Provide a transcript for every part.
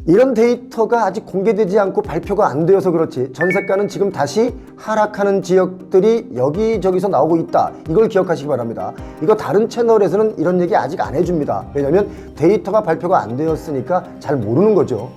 이런 데이터가 아직 공개되지 않고 발표가 안 되어서 그렇지 전세가는 지금 다시 하락하는 지역들이 여기저기서 나오고 있다. 이걸 기억하시기 바랍니다. 이거 다른 채널에서는 이런 얘기 아직 안 해줍니다. 왜냐면 데이터가 발표가 안 되었으니까 잘 모르는 거죠.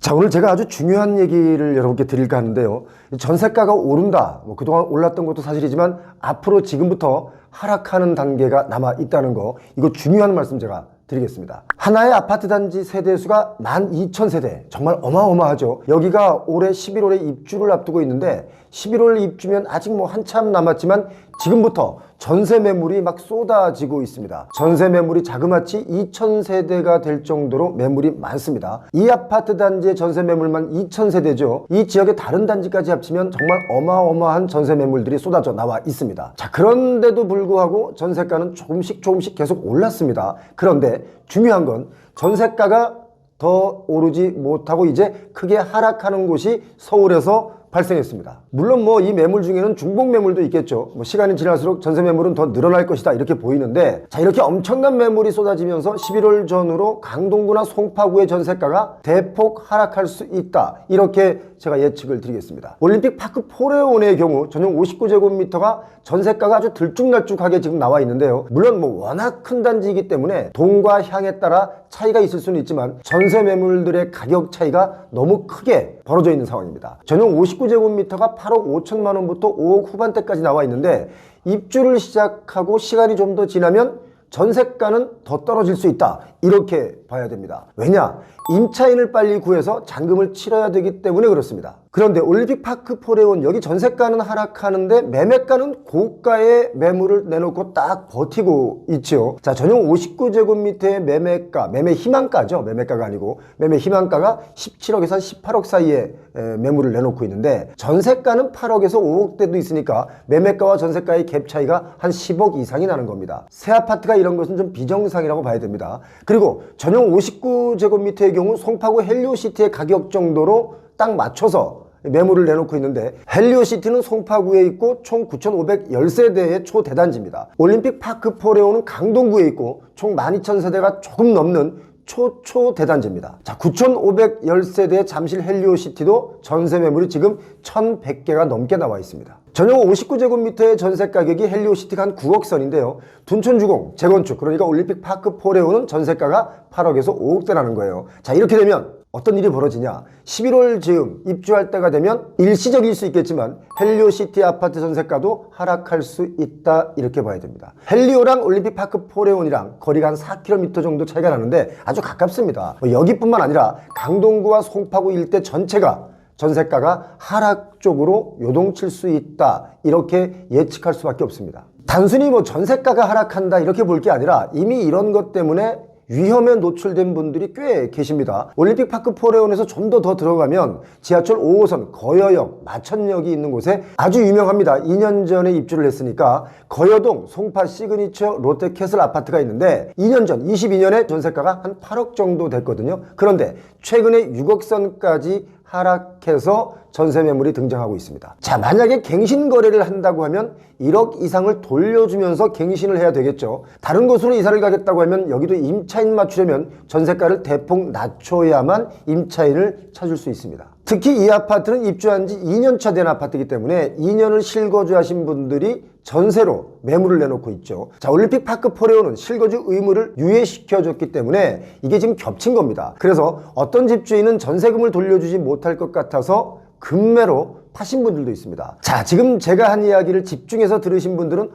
자, 오늘 제가 아주 중요한 얘기를 여러분께 드릴까 하는데요. 전세가가 오른다. 그동안 올랐던 것도 사실이지만 앞으로 지금부터 하락하는 단계가 남아 있다는 거, 이거 중요한 말씀 제가 드리겠습니다. 하나의 아파트 단지 세대수가 12,000세대, 정말 어마어마하죠. 여기가 올해 11월에 입주를 앞두고 있는데 11월 입주면 아직 한참 남았지만 지금부터 전세 매물이 막 쏟아지고 있습니다. 전세 매물이 자그마치 2,000세대가 될 정도로 매물이 많습니다. 이 아파트 단지의 전세 매물만 2,000세대죠. 이 지역의 다른 단지까지 합치면 정말 어마어마한 전세 매물들이 쏟아져 나와 있습니다. 자, 그런데도 불구하고 전세가는 조금씩 계속 올랐습니다. 그런데 중요한 건 전세가가 더 오르지 못하고 이제 크게 하락하는 곳이 서울에서 발생했습니다. 물론 이 매물 중에는 중복 매물도 있겠죠. 시간이 지날수록 전세 매물은 더 늘어날 것이다 이렇게 보이는데, 자, 이렇게 엄청난 매물이 쏟아지면서 11월 전후로 강동구나 송파구의 전세가가 대폭 하락할 수 있다, 이렇게 제가 예측을 드리겠습니다. 올림픽 파크 포레온의 경우 전용 59제곱미터가 전세가가 아주 들쭉날쭉하게 지금 나와 있는데요. 물론 워낙 큰 단지이기 때문에 동과 향에 따라 차이가 있을 수는 있지만 전세 매물들의 가격 차이가 너무 크게 벌어져 있는 상황입니다. 전용 59제곱미터가 8억 5천만 원부터 5억 후반대까지 나와 있는데, 입주를 시작하고 시간이 좀 더 지나면 전세가는 더 떨어질 수 있다, 이렇게 봐야 됩니다. 왜냐? 임차인을 빨리 구해서 잔금을 치러야 되기 때문에 그렇습니다. 그런데 올림픽 파크 포레온, 여기 전세가는 하락하는데 매매가는 고가의 매물을 내놓고 딱 버티고 있죠. 자, 전용 59제곱미터의 매매가, 매매 희망가죠. 매매가가 아니고 매매 희망가가 17억에서 18억 사이에 매물을 내놓고 있는데, 전세가는 8억에서 5억대도 있으니까 매매가와 전세가의 갭 차이가 한 10억 이상이 나는 겁니다. 새 아파트가 이런 것은 좀 비정상이라고 봐야 됩니다. 그리고 전용 59제곱미터의 경우 송파구 헬리오시티의 가격 정도로 딱 맞춰서 매물을 내놓고 있는데, 헬리오시티는 송파구에 있고 총 9,510세대의 초대단지입니다. 올림픽 파크 포레온은 강동구에 있고 총 12,000세대가 조금 넘는 초대단지입니다. 자, 9,510세대의 잠실 헬리오시티도 전세 매물이 지금 1,100개가 넘게 나와 있습니다. 전용 59제곱미터의 전세 가격이 헬리오시티가 한 9억 선인데요. 둔촌주공, 재건축, 그러니까 올림픽 파크 포레온은 전세가가 8억에서 5억대라는 거예요. 자, 이렇게 되면 어떤 일이 벌어지냐? 11월 즈음 입주할 때가 되면 일시적일 수 있겠지만 헬리오시티 아파트 전세가도 하락할 수 있다, 이렇게 봐야 됩니다. 헬리오랑 올림픽 파크 포레온이랑 거리가 한 4km 정도 차이가 나는데 아주 가깝습니다. 여기뿐만 아니라 강동구와 송파구 일대 전체가 전세가가 하락 쪽으로 요동칠 수 있다, 이렇게 예측할 수밖에 없습니다. 단순히 전세가가 하락한다 이렇게 볼 게 아니라 이미 이런 것 때문에 위험에 노출된 분들이 꽤 계십니다. 올림픽 파크 포레온에서 좀 더 들어가면 지하철 5호선 거여역, 마천역이 있는 곳에 아주 유명합니다. 2년 전에 입주를 했으니까 거여동 송파 시그니처 롯데캐슬 아파트가 있는데 2년 전 22년에 전세가가 한 8억 정도 됐거든요. 그런데 최근에 6억 선까지 하락해서 전세 매물이 등장하고 있습니다. 자, 만약에 갱신 거래를 한다고 하면 1억 이상을 돌려주면서 갱신을 해야 되겠죠. 다른 곳으로 이사를 가겠다고 하면 여기도 임차인 맞추려면 전세가를 대폭 낮춰야만 임차인을 찾을 수 있습니다. 특히 이 아파트는 입주한 지 2년차 된 아파트이기 때문에 2년을 실거주하신 분들이 전세로 매물을 내놓고 있죠. 자, 올림픽 파크 포레온은 실거주 의무를 유예시켜줬기 때문에 이게 지금 겹친 겁니다. 그래서 어떤 집주인은 전세금을 돌려주지 못할 것 같아서 급매로 파신 분들도 있습니다. 자, 지금 제가 한 이야기를 집중해서 들으신 분들은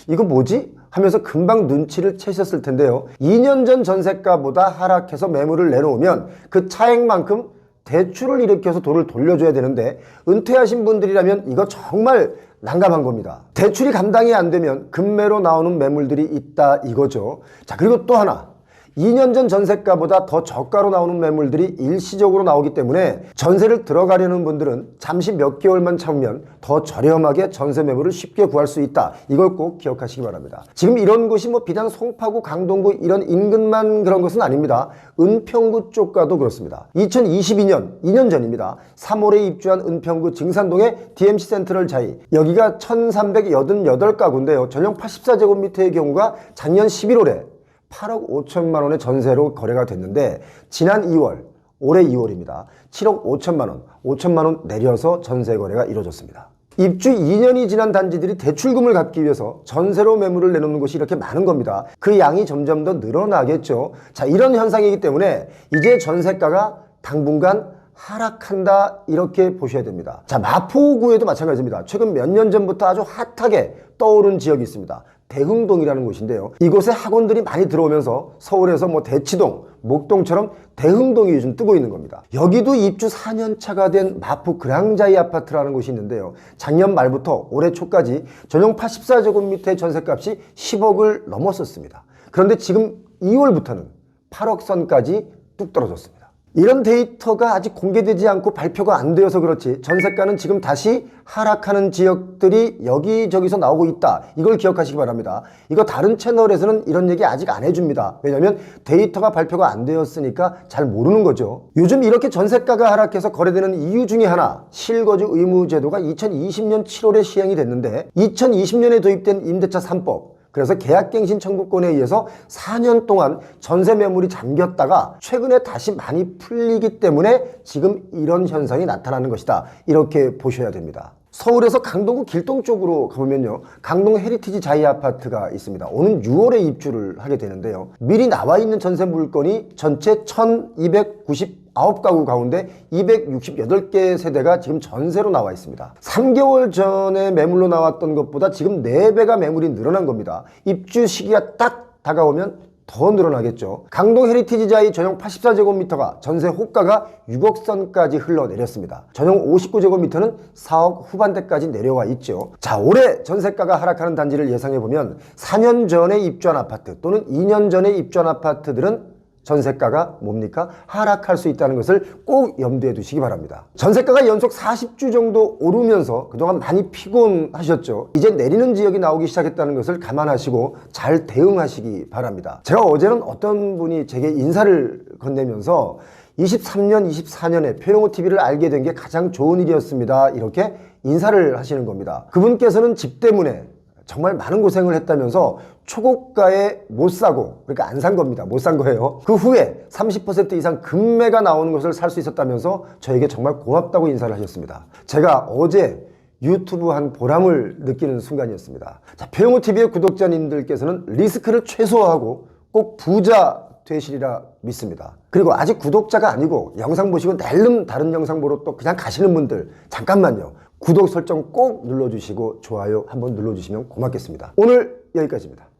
이거 뭐지? 하면서 금방 눈치를 채셨을 텐데요. 2년 전 전세가보다 하락해서 매물을 내놓으면 그 차액만큼 대출을 일으켜서 돈을 돌려줘야 되는데, 은퇴하신 분들이라면 이거 정말 난감한 겁니다. 대출이 감당이 안 되면 급매로 나오는 매물들이 있다, 이거죠. 자, 그리고 또 하나, 2년 전 전세가보다 더 저가로 나오는 매물들이 일시적으로 나오기 때문에 전세를 들어가려는 분들은 잠시 몇 개월만 참으면 더 저렴하게 전세 매물을 쉽게 구할 수 있다. 이걸 꼭 기억하시기 바랍니다. 지금 이런 곳이 비단 송파구, 강동구 이런 인근만 그런 것은 아닙니다. 은평구 쪽과도 그렇습니다. 2022년 2년 전입니다. 3월에 입주한 은평구 증산동의 DMC 센트럴 자이, 여기가 1388가구인데요. 전용 84제곱미터의 경우가 작년 11월에 8억 5천만 원의 전세로 거래가 됐는데 지난 2월, 올해 2월입니다. 7억 5천만 원, 5천만 원 내려서 전세 거래가 이루어졌습니다. 입주 2년이 지난 단지들이 대출금을 갚기 위해서 전세로 매물을 내놓는 곳이 이렇게 많은 겁니다. 그 양이 점점 더 늘어나겠죠. 자, 이런 현상이기 때문에 이제 전세가가 당분간 하락한다 이렇게 보셔야 됩니다. 자, 마포구에도 마찬가지입니다. 최근 몇 년 전부터 아주 핫하게 떠오른 지역이 있습니다. 대흥동이라는 곳인데요. 이곳에 학원들이 많이 들어오면서 서울에서 대치동, 목동처럼 대흥동이 요즘 뜨고 있는 겁니다. 여기도 입주 4년 차가 된 마포 그랑자이 아파트라는 곳이 있는데요. 작년 말부터 올해 초까지 전용 84제곱미터의 전셋값이 10억을 넘었었습니다. 그런데 지금 2월부터는 8억 선까지 뚝 떨어졌습니다. 이런 데이터가 아직 공개되지 않고 발표가 안 되어서 그렇지 전세가는 지금 다시 하락하는 지역들이 여기저기서 나오고 있다. 이걸 기억하시기 바랍니다. 이거 다른 채널에서는 이런 얘기 아직 안 해줍니다. 왜냐하면 데이터가 발표가 안 되었으니까 잘 모르는 거죠. 요즘 이렇게 전세가가 하락해서 거래되는 이유 중에 하나, 실거주 의무 제도가 2020년 7월에 시행이 됐는데 2020년에 도입된 임대차 3법, 그래서 계약갱신 청구권에 의해서 4년 동안 전세 매물이 잠겼다가 최근에 다시 많이 풀리기 때문에 지금 이런 현상이 나타나는 것이다. 이렇게 보셔야 됩니다. 서울에서 강동구 길동 쪽으로 가보면요. 강동 헤리티지 자이 아파트가 있습니다. 오는 6월에 입주를 하게 되는데요. 미리 나와 있는 전세 물건이 전체 1299가구 가운데 268개 세대가 지금 전세로 나와 있습니다. 3개월 전에 매물로 나왔던 것보다 지금 4배가 매물이 늘어난 겁니다. 입주 시기가 딱 다가오면 더 늘어나겠죠. 강동 헤리티지 자이 전용 84제곱미터가 전세 호가가 6억 선까지 흘러내렸습니다. 전용 59제곱미터는 4억 후반대까지 내려와 있죠. 자, 올해 전세가가 하락하는 단지를 예상해보면 4년 전에 입주한 아파트 또는 2년 전에 입주한 아파트들은 전세가가 뭡니까? 하락할 수 있다는 것을 꼭 염두에 두시기 바랍니다. 전세가가 연속 40주 정도 오르면서 그동안 많이 피곤하셨죠. 이제 내리는 지역이 나오기 시작했다는 것을 감안하시고 잘 대응하시기 바랍니다. 제가 어제는 어떤 분이 제게 인사를 건네면서 23년, 24년에 표용호TV를 알게 된 게 가장 좋은 일이었습니다. 이렇게 인사를 하시는 겁니다. 그분께서는 집 때문에 정말 많은 고생을 했다면서 초고가에 못 사고, 그러니까 안 산 겁니다. 못 산 거예요. 그 후에 30% 이상 금매가 나오는 것을 살 수 있었다면서 저에게 정말 고맙다고 인사를 하셨습니다. 제가 어제 유튜브 한 보람을 느끼는 순간이었습니다. 자, 표용호TV의 구독자님들께서는 리스크를 최소화하고 꼭 부자 되시리라 믿습니다. 그리고 아직 구독자가 아니고 영상 보시고 낼름 다른 영상 보러 또 그냥 가시는 분들, 잠깐만요. 구독 설정 꼭 눌러주시고 좋아요 한번 눌러주시면 고맙겠습니다. 오늘 여기까지입니다.